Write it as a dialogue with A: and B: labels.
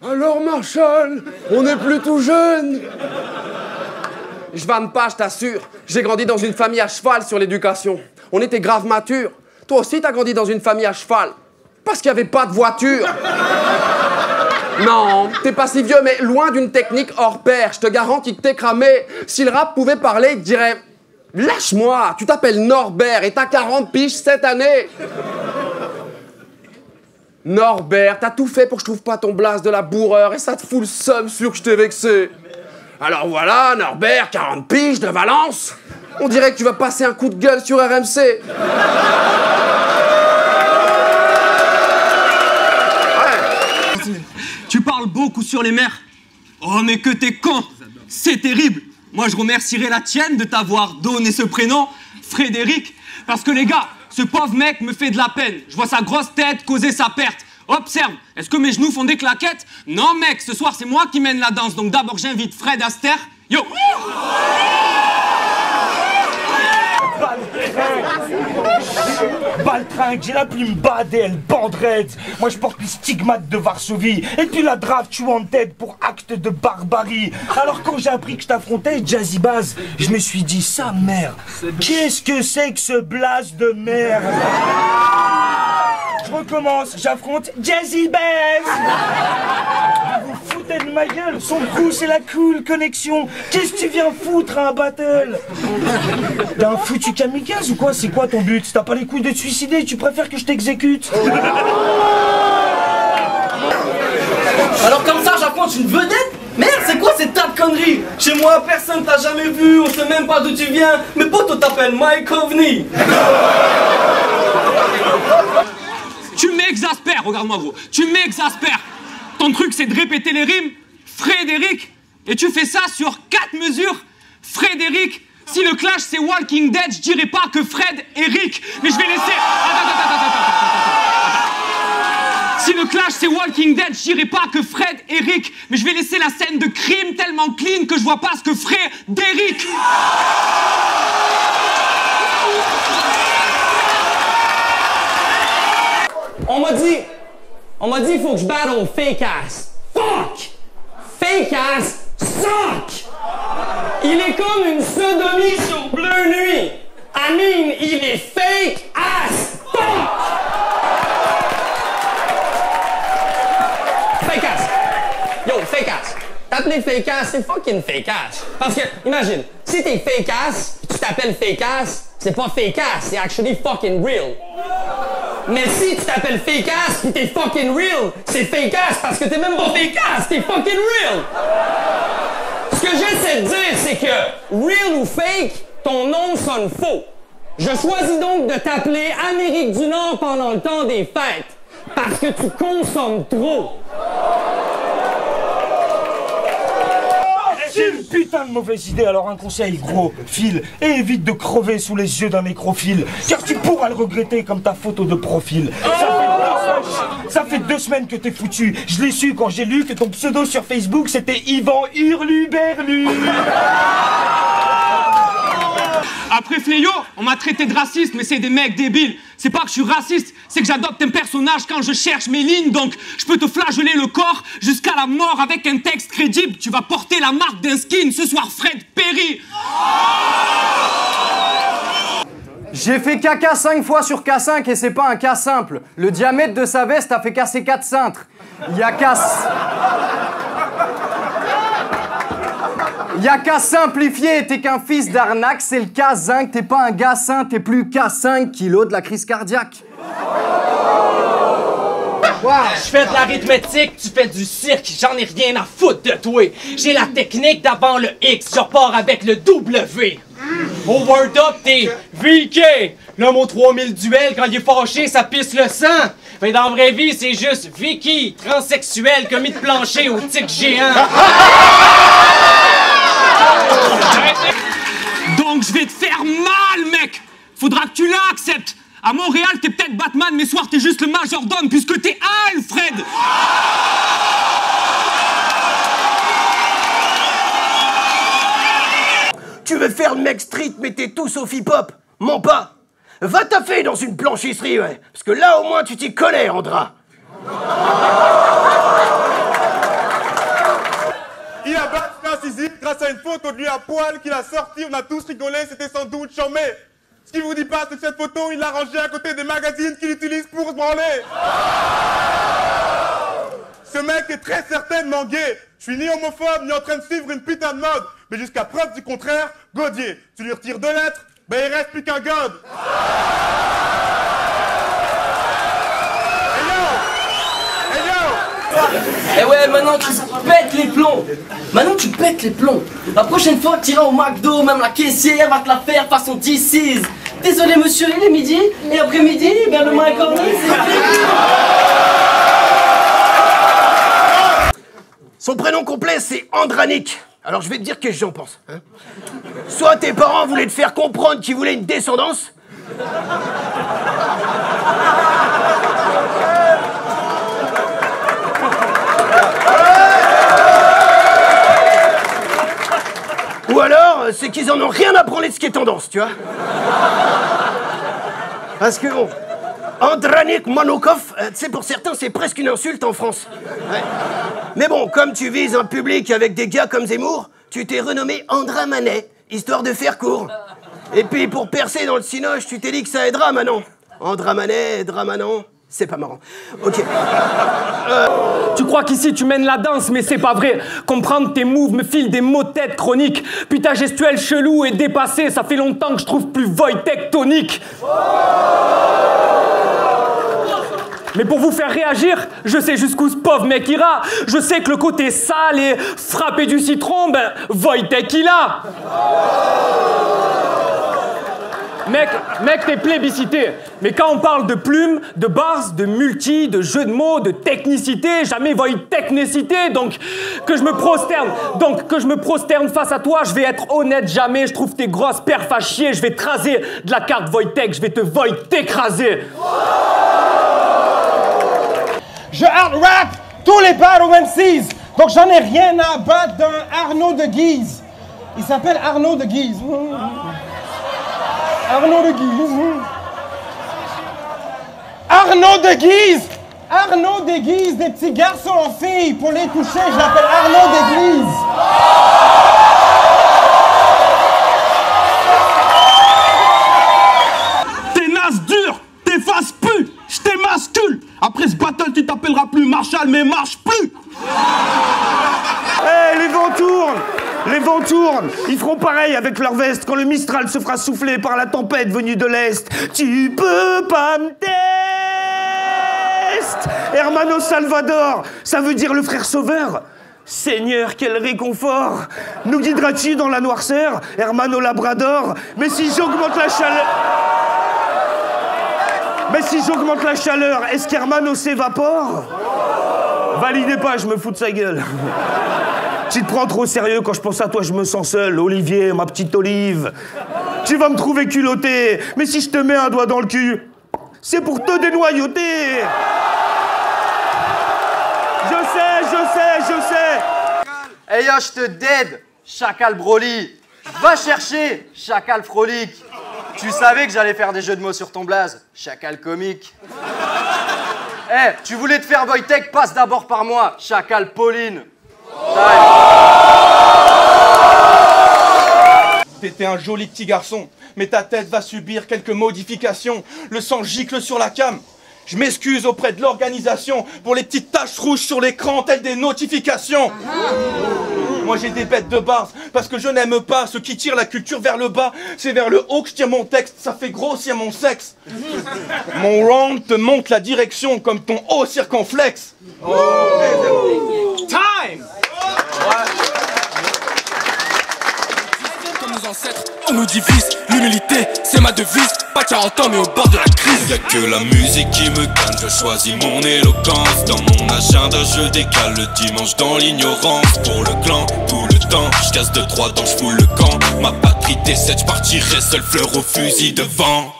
A: Alors Marshall, on n'est plus tout jeune. Je vanne pas, je t'assure. J'ai grandi dans une famille à cheval sur l'éducation. On était grave matures. Toi aussi, t'as grandi dans une famille à cheval. Parce qu'il n'y avait pas de voiture. Non, t'es pas si vieux, mais loin d'une technique hors pair. Je te garantis que t'es cramé. Si le rap pouvait parler, il te dirait « Lâche-moi, tu t'appelles Norbert et t'as 40 piges cette année. » Norbert, t'as tout fait pour que je trouve pas ton blast de la bourreur et ça te fout le seum sûr que je t'ai vexé. Alors voilà, Norbert, 40 piges de Valence. On dirait que tu vas passer un coup de gueule sur RMC.
B: Tu parles beaucoup sur les mers. Oh, mais que t'es con! C'est terrible! Moi, je remercierais la tienne de t'avoir donné ce prénom, Frédéric, parce que les gars, ce pauvre mec me fait de la peine. Je vois sa grosse tête causer sa perte. Observe, est-ce que mes genoux font des claquettes? Non, mec, ce soir, c'est moi qui mène la danse. Donc d'abord, j'invite Fred Astaire. Yo!
C: Baltringue, j'ai la plume badée, elle banderette. Moi je porte les stigmates de Varsovie. Et puis la draft, tu en tête pour acte de barbarie. Alors quand j'ai appris que je t'affrontais, Jazzy Baz, je me suis dit, sa mère, qu'est-ce que c'est que ce blast de merde? Je recommence, j'affronte Jazzy Baz. Vous foutez de ma gueule, son coup c'est la cool connexion. Qu'est-ce que tu viens foutre à un battle? T'es un foutu kamikaze ou quoi? C'est quoi ton but? T'as pas les couilles de te suicider, tu préfères que je t'exécute?
D: Alors comme ça j'affronte une vedette? Merde, c'est quoi cette tas de conneries? Chez moi personne t'a jamais vu, on sait même pas d'où tu viens. Mais pote, t'appelles Mike Ovni.
B: Tu m'exaspères, regarde-moi gros, tu m'exaspères. Ton truc c'est de répéter les rimes, Frédéric, et tu fais ça sur 4 mesures, Frédéric. Si le clash c'est Walking Dead, je dirais pas que Fred et Rick, mais je vais laisser... Si le clash c'est Walking Dead, je dirais pas que Fred et Rick, mais je vais laisser la scène de crime tellement clean que je vois pas ce que ferait Derrick.
E: On m'a dit, faut que je battle Fake Ass. Fuck! Fake Ass suck! Il est comme une sodomie sur Bleu Nuit. I mean, il est fake ass fuck! Fake ass. Yo, fake ass. T'appeler fake ass, c'est fucking fake ass. Parce que, imagine, si t'es fake ass, pis tu t'appelles fake ass, c'est pas fake ass, c'est actually fucking real. Mais si tu t'appelles fake ass pis t'es fucking real, c'est fake ass parce que t'es même pas fake ass, t'es fucking real! Ce que j'essaie de dire, c'est que real ou fake, ton nom sonne faux. Je choisis donc de t'appeler Amérique du Nord pendant le temps des fêtes. Parce que tu consommes trop.
C: J'ai une putain de mauvaise idée, alors un conseil gros, file et évite de crever sous les yeux d'un nécrophile, car tu pourras le regretter comme ta photo de profil. Ça fait 2 semaines que t'es foutu. Je l'ai su quand j'ai lu que ton pseudo sur Facebook c'était Yvan Hurluberlu.
B: Après Fléau, on m'a traité de raciste, mais c'est des mecs débiles. C'est pas que je suis raciste, c'est que j'adopte un personnage quand je cherche mes lignes, donc je peux te flageller le corps jusqu'à la mort avec un texte crédible. Tu vas porter la marque d'un skin ce soir, Fred Perry.
F: J'ai fait caca 5 fois sur K5 et c'est pas un cas simple. Le diamètre de sa veste a fait casser 4 cintres. Il y a qu'à simplifier, t'es qu'un fils d'arnaque, c'est le cas zinc, t'es pas un gars sain, t'es plus qu'à 5 kilos de la crise cardiaque.
D: Wow. Je fais de l'arithmétique, tu fais du cirque, j'en ai rien à foutre de toi. J'ai la technique d'avant le X, je repars avec le W. Au Word Up, t'es VK. L'homme aux 3000 duels, quand il est fâché, ça pisse le sang. Mais dans la vraie vie, c'est juste Vicky, transsexuel, commis de plancher au tic géant.
B: Donc je vais te faire mal, mec. Faudra que tu l'acceptes. À Montréal, t'es peut-être Batman, mais soir, t'es juste le majordome, puisque t'es Alfred.
G: Tu veux faire le mec street, mais t'es tout sauf hip-hop. Mens pas. Va taffer dans une blanchisserie, ouais. Parce que là, au moins, tu t'y connais, Andra.
H: Sissi, grâce à une photo de lui à poil qu'il a sorti, on a tous rigolé, c'était sans doute chambé. Ce qu'il vous dit pas, c'est que cette photo, il l'a rangée à côté des magazines qu'il utilise pour se branler. Ce mec est très certainement gay. Je suis ni homophobe, ni en train de suivre une putain de mode. Mais jusqu'à preuve du contraire, Godier, tu lui retires 2 lettres, ben il reste plus qu'un god.
I: Eh ouais, maintenant tu pètes les plombs. Maintenant tu pètes les plombs. La prochaine fois que tu iras au McDo, même la caissière va te la faire façon DC's. Désolé monsieur, il est midi. Et après-midi, ben le macaroni, c'est fini.
G: Son prénom complet, c'est Andranik. Alors je vais te dire qu'est-ce que j'en pense. Hein. Soit tes parents voulaient te faire comprendre qu'ils voulaient une descendance. Ou alors, c'est qu'ils en ont rien à branler de ce qui est tendance, tu vois. Parce que bon, Andranik Manokov, tu sais, pour certains, c'est presque une insulte en France. Ouais. Mais bon, comme tu vises un public avec des gars comme Zemmour, tu t'es renommé Andra Manet, histoire de faire court. Et puis, pour percer dans le cinoche, tu t'es dit que ça aidera, Manon. Andra Manet, Dramanon, c'est pas marrant. Ok.
D: Tu crois qu'ici tu mènes la danse, mais c'est pas vrai. Comprendre tes moves me file des maux de tête chroniques. Puis ta gestuelle chelou et dépassée, ça fait longtemps que je trouve plus Wojtek tonique. Mais pour vous faire réagir, je sais jusqu'où ce pauvre mec ira. Je sais que le côté sale et frappé du citron, ben, Wojtek il a. Mec, t'es plébiscité. Mais quand on parle de plumes, de bars, de multi, de jeux de mots, de technicité, jamais Wojteknicité. Donc, que je me prosterne face à toi, je vais être honnête jamais. Je trouve tes grosses perfs à chier. Je vais te raser de la carte Wojtek. Je vais te Wojtek-raser.
J: Je hard rap tous les battle MCs. Donc j'en ai rien à battre d'un Arnaud de Guise. Il s'appelle Arnaud de Guise. Arnaud de Guise. Arnaud de Guise. Arnaud déguise des petits garçons en filles pour les toucher. Je l'appelle Arnaud d'église.
H: T'es naze dur, t'es face pu, je t'émascule. Après ce battle, tu t'appelleras plus Marshall, mais marche plus.
C: Hey, les vents tournent. Les vents tournent. Ils feront pareil avec leur veste quand le Mistral se fera souffler par la tempête venue de l'Est. Tu peux pas me test. Hermano Salvador, ça veut dire le frère sauveur. Seigneur, quel réconfort. Nous guideras-tu dans la noirceur, Hermano Labrador. Mais si j'augmente la chaleur... est-ce qu'Hermano s'évapore? Validez pas, je me fous de sa gueule. Tu te prends trop au sérieux, quand je pense à toi, je me sens seul. Olivier, ma petite Olive. Tu vas me trouver culotté. Mais si je te mets un doigt dans le cul, c'est pour te dénoyauter. Je sais.
F: Hey yo, je te dead, chacal Broly. Va chercher, chacal frolique. Tu savais que j'allais faire des jeux de mots sur ton blaze, chacal comique. Eh, tu voulais te faire Wojtek, passe d'abord par moi, chacal Pauline.
H: T'étais un joli petit garçon, mais ta tête va subir quelques modifications. Le sang gicle sur la cam. Je m'excuse auprès de l'organisation pour les petites taches rouges sur l'écran, telles des notifications. Moi j'ai des bêtes de base, parce que je n'aime pas ceux qui tirent la culture vers le bas. C'est vers le haut que je tire mon texte, ça fait grossir mon sexe. Mon round te montre la direction comme ton haut circonflexe.
B: Time! Comme nos ancêtres, on nous divise. L'humilité, c'est ma devise. Pas 40 ans, mais au bord de la crise.
K: Y'a que la musique qui me calme. Je choisis mon éloquence. Dans mon agenda, je décale le dimanche dans l'ignorance. Pour le clan, tout le temps. Je casse 2-3 dents, je fous le camp. Ma patrie T7, je partirai seul, fleur au fusil devant.